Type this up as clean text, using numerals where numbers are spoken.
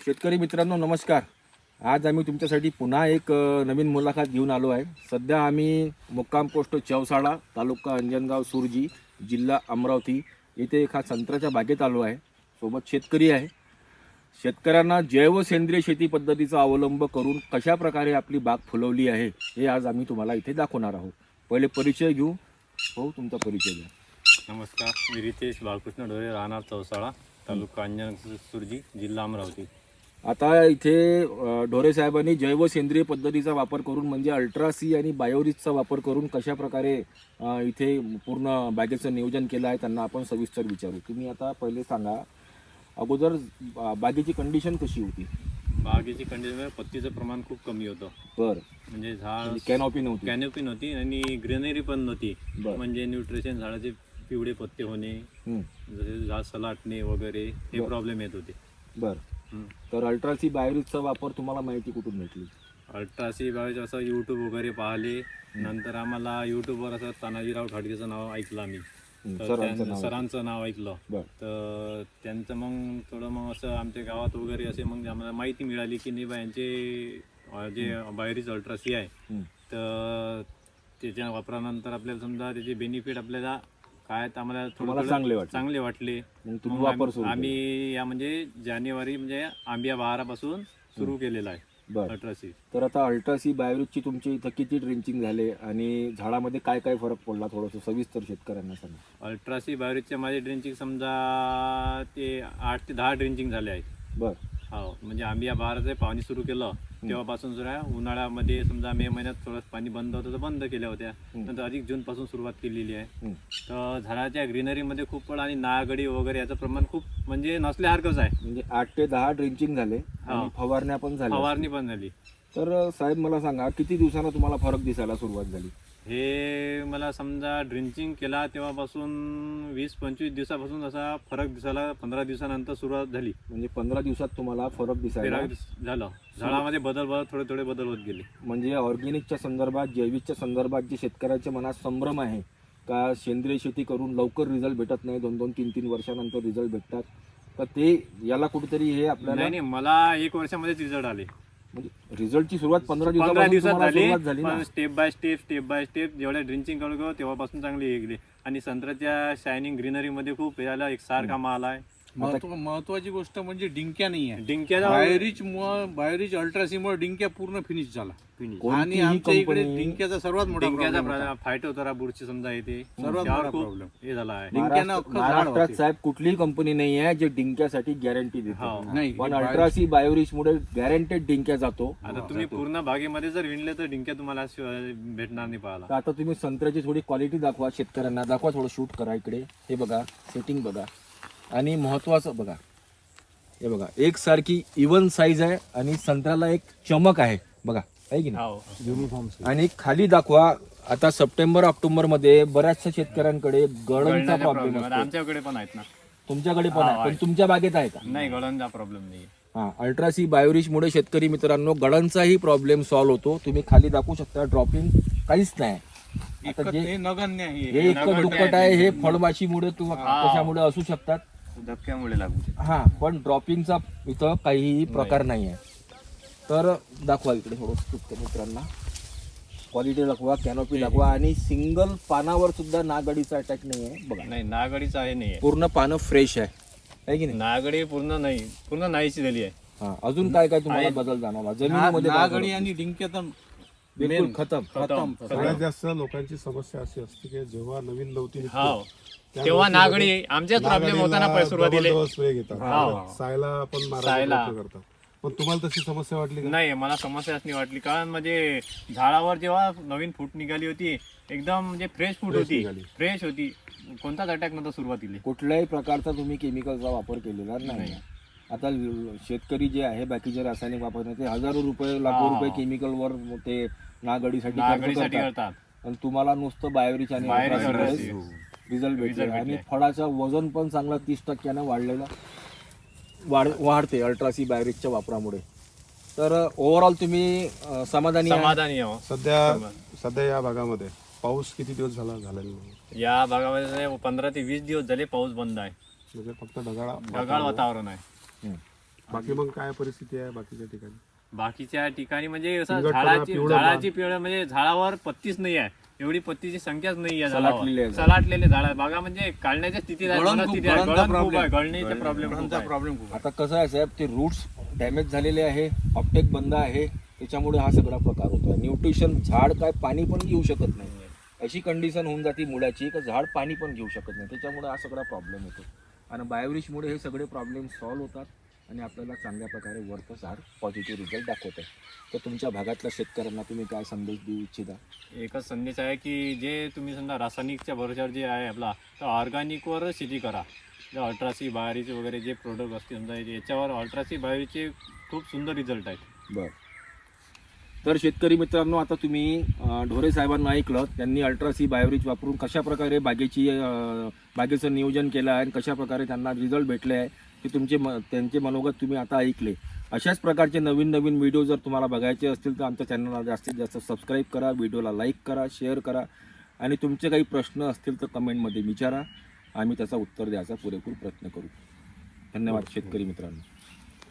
शेतकरी मित्रांनो नमस्कार. आज आम्ही तुमच्यासाठी पुन्हा एक नवीन मुलाखत घेऊन आलो आहे. सध्या आम्ही मुक्काम पोस्ट चौसाळा, तालुका अंजनगाव, सुरजी, जिल्हा अमरावती येथे एका संत्र्याच्या बागेत आलो आहे. सोबत शेतकरी आहे. शेतकऱ्यांना जैव सेंद्रिय शेती पद्धतीचा अवलंब करून कशा प्रकारे आपली बाग फुलवली आहे हे आज आम्ही तुम्हाला इथे दाखवणार आहोत. पहिले परिचय घेऊ. हो, तुमचा परिचय द्या. नमस्कार, मी रितेश बाळकृष्ण ढोरे, राहणार चौसाळा, तालुका अंजनगाव, सुरजी, जिल्हा अमरावती. आता इथे ढोरे साहेबांनी जैव सेंद्रिय पद्धतीचा वापर करून म्हणजे अल्ट्रा सी आणि बायोरिजचा वापर करून कशा प्रकारे इथे पूर्ण बागेचं नियोजन केलं आहे त्यांना आपण सविस्तर विचारू. तुम्ही आता पहिले सांगा, अगोदर बागेची कंडिशन कशी होती? बागेची कंडिशन पत्तीचं प्रमाण खूप कमी होतं. बरं, म्हणजे झाड कॅनॉपी नव्हती. कॅनोपी नव्हती आणि ग्रीनरी पण नव्हती. बरं. म्हणजे न्यूट्रिशन, झाडाचे पिवळे पत्ते होणे, जसे झाड सलाटणे वगैरे हे प्रॉब्लेम येत होते. बरं, तर अल्ट्रा सी बायोरिजचा वापर तुम्हाला माहिती कुठून भेटली? अल्ट्रासी बायोरिज असं यूट्यूब वगैरे पाहिले. नंतर आम्हाला यूट्यूबवर असं तानाजीराव ठाडगेचं नाव ऐकलं आम्ही, तर सरांचं नाव ऐकलं. तर त्यांचं मग थोडं मग असं आमच्या गावात वगैरे असे मग आम्हाला माहिती मिळाली की नाही बा यांचे जे बायोरिज अल्ट्रासी आहे तर त्याच्या वापरानंतर आपल्याला समजा त्याचे बेनिफिट आपल्याला काय आम्हाला थोडं चांगले वाटले. आम्ही या म्हणजे जानेवारी म्हणजे आंबिया बहारापासून सुरू केलेला आहे अल्ट्रासी. तर आता अल्ट्रासी बायोरिजची तुमच्या इथं किती ड्रिंचिंग झाले आणि झाडामध्ये काय काय फरक पडला थोडंसं सविस्तर शेतकऱ्यांना सांगा. अल्ट्रासी बायोरिजच्या माझे ड्रिंचिंग समजा ते 8 ते 10 ड्रिंचिंग झाले आहेत. बरं. हो, म्हणजे आंबिया बहाराचं पाणी सुरू केलं तेव्हापासून सुरू आहे. उन्हाळ्यामध्ये समजा मे महिन्यात थोडं पाणी बंद होतं तर बंद केल्या होत्या. नंतर अधिक जून पासून सुरुवात केलेली आहे. तर झाडाच्या ग्रीनरीमध्ये खूप पड आणि नागडी वगैरे याचं प्रमाण खूप म्हणजे नसल्यासारखंच आहे. म्हणजे 8 ते 10 ड्रिंचिंग झाले आणि फवारण्या पण झाल्या. फवारणी पण झाली. तर साहेब मला सांगा, किती दिवसांना तुम्हाला फरक दिसायला सुरुवात झाली? हे मला समजा ड्रिंचिंग केला तेव्हापासून 20-25 दिवसापासून असा फरक दिसायला 15 दिवसानंतर सुरुवात झाली. म्हणजे 15 दिवसात तुम्हाला फरक दिसायला झालं. झाडामध्ये थोडे बदल होत गेले. म्हणजे ऑर्गॅनिकच्या संदर्भात, जैविकच्या संदर्भात जे शेतकऱ्याच्या मनात संभ्रम आहे का सेंद्रिय शेती करून लवकर रिझल्ट भेटत नाही, 2-2, 3-3 वर्षानंतर रिझल्ट भेटतात, तर ते याला कुठेतरी हे आपल्याला नाही, मला 1 वर्षामध्येच रिझल्ट आले. म्हणजे रिझल्टची सुरुवात 15 दिवसात झाली. पण स्टेप बाय स्टेप जेवढ्या ड्रिंचिंग करू तेव्हापासून चांगली गेली. आणि संत्र्याच्या शायनिंग ग्रीनरी मध्ये खूप याला एक सारखा माल आहे. महत्वाची गोष्ट म्हणजे डिंक्या नाही आहे. डिंक्याचा बायोरिज अल्ट्रासीमुळे डिंक्या पूर्ण फिनिश झाला. आणि आमच्या इकडे डिंक्याचा सर्वात मोठा डिंक्याचा फायट होता, बुरशी समजा येते, सर्वात मोठा प्रॉब्लेम हे झाला आहे. महाराष्ट्रात साहेब कुठलीही कंपनी नाही आहे जे डिंक्यासाठी गॅरंटी देते, पण अल्ट्रासी बायोरिज मुळे गॅरंटेड डिंक्या जातो. आता तुम्ही पूर्ण बागेमध्ये जर विणले तर डिंक्या तुम्हाला भेटणार नाही पाहायला. तर आता तुम्ही संत्र्याची थोडी क्वालिटी दाखवा, शेतकऱ्यांना दाखवा, थोडं शूट करा. इकडे हे बघा, सेटिंग बघा, आणि महत्वाचं बघा, हे बघा एकसारखी इवन साईज आहे आणि संत्र्याला एक चमक आहे बघा, आहे की नाही? युनिफॉर्म. आणि खाली दाखवा. आता सप्टेंबर ऑक्टोबर मध्ये बऱ्याचशा शेतकऱ्यांकडे गळणचा प्रॉब्लेम असतो. आमच्याकडे पण आहेत ना. तुमच्याकडे पण आहे, पण तुमच्या बागेत आहे का? नाही, गळणचा प्रॉब्लेम नाही. हा, अल्ट्रासी बायोरिज मुळे शेतकरी मित्रांनो गळणचाही प्रॉब्लेम सॉल्व्ह होतो. तुम्ही खाली दाखवू शकता, ड्रॉपिंग काहीच नाही. आता जे नगण्य हे इतकं दुप्पट आहे, हे फळबाशीमुळे किंवा कशामुळे असू शकतात, धक्क्यामुळे लागू. हा, पण ड्रॉपिंगचा इथं काहीही प्रकार नाही आहे. तर दाखवा इकडे थोडं मित्रांना, क्वालिटी दाखवा, कॅनोपी दाखवा, आणि सिंगल पानावर सुद्धा नागडीचा अटॅक नाही आहे बघा. नाही, नागडीचा आहे नाही, पूर्ण पानं फ्रेश आहे की नाही? नागडी पूर्ण नाहीशी झाली आहे. हा, अजून काय काय तुम्हाला बदल जाणवला जमिनीमध्ये? नागडी आणि डिंक्या तर बिलकुल खतम. सगळ्यात जास्त लोकांची समस्या अशी असते की जेव्हा नवीन लवती तेव्हा नागडी आमच्याच प्रॉब्लेम होता ना सुरुवातीला. स्प्रे घेतात, सायला पण मारायला करतात. पण तुम्हाला तशी समस्या वाटली का? नाही, मला समस्याच नाही वाटली. कारण म्हणजे झाडावर जेव्हा नवीन फूट निघाली होती एकदम म्हणजे फ्रेश होती. कोणताच अटॅक नव्हता सुरुवातीला. कुठल्याही प्रकारचा तुम्ही केमिकलचा वापर केलेला नाही. आता शेतकरी जे आहे बाकीचे रासायनिक वापरणे ते हजारो रुपये, लाखो रुपये केमिकलवर ते नागडीसाठी करतात, आणि तुम्हाला नुसतं बायोरिज आणि रिझल्ट भेटले. आणि फळाचं वजन पण चांगला 30% वाढलेला वाढते अल्ट्रासी बायोरिजच्या वापरामुळे. तर ओव्हरऑल तुम्ही समाधानी आहो. सध्या या भागामध्ये पाऊस किती दिवस झालेला नाही? या भागामध्ये 15 ते 20 दिवस झाले पाऊस बंद आहे. म्हणजे फक्त ढगाळ वातावरण आहे. बाकी मग काय परिस्थिती आहे बाकीच्या ठिकाणी? बाकीच्या ठिकाणी म्हणजे असं पिवळटपणा, झाडाची पिवळ म्हणजे झाडावर पत्तीच नाही आहे, एवढी पत्तीची संख्याच नाही आहे सलाटलेले आहे. झाडावर. सलाटलेले झाड आहे. बागा म्हणजे काढण्याच्या स्थितीत आहे, गळण मनस्थिती खूप, आहे. गळणचा गळण खूप problem. आहे, गळणीचा प्रॉब्लेम प्रॉब्लेम खूप आता कसं आहे साहेब, ते रूट्स डॅमेज झालेले आहे, ऑप्टेक बंद आहे, त्याच्यामुळे हा सगळा प्रकार होतो. न्यूट्रिशन झाड काय पाणी पण घेऊ शकत नाही, अशी कंडिशन होऊन जाते मुळाची की झाड पाणी पण घेऊ शकत नाही, त्याच्यामुळे हा सगळा प्रॉब्लेम होतो. आणि बायोरिचमुळे हे सगळे प्रॉब्लेम सॉल्व्ह होतात आणि आपल्याला चांगल्या प्रकारे वरचं झाड पॉझिटिव्ह रिझल्ट दाखवत आहे. तर तुमच्या भागातल्या शेतकऱ्यांना तुम्ही काय संदेश देऊ इच्छिता? एकच संदेश आहे की जे तुम्ही समजा रासायनिकच्या भरोश्यावर जे आहे आपला, तर ऑर्गॅनिकवर शेती करा. जे अल्ट्रासी बाहेरीचे वगैरे जे प्रोडक्ट असतील समजा याच्यावर अल्ट्रासी बाहेरीचे खूप सुंदर रिझल्ट आहेत. बरं. तर शेतकरी मित्रांनो, आता तुम्ही ढोरे साहेबांना ऐकलं, त्यांनी अल्ट्रासी बायोरिच वापरून कशा प्रकारे बागेचं नियोजन केलं आहे आणि कशा प्रकारे त्यांना रिझल्ट भेटले आहे ते त्यांचे मनोगत तुम्ही आता ऐकले. अशाच प्रकारचे नवीन नवीन व्हिडिओ जर तुम्हाला बघायचे असतील तर आमच्या चॅनलला जास्तीत जास्त सबस्क्राईब करा, व्हिडिओला लाईक करा, शेअर करा आणि तुमचे काही प्रश्न असतील तर कमेंटमध्ये विचारा, आम्ही त्याचा उत्तर द्यायचा पुरेपूर प्रयत्न करू. धन्यवाद शेतकरी मित्रांनो.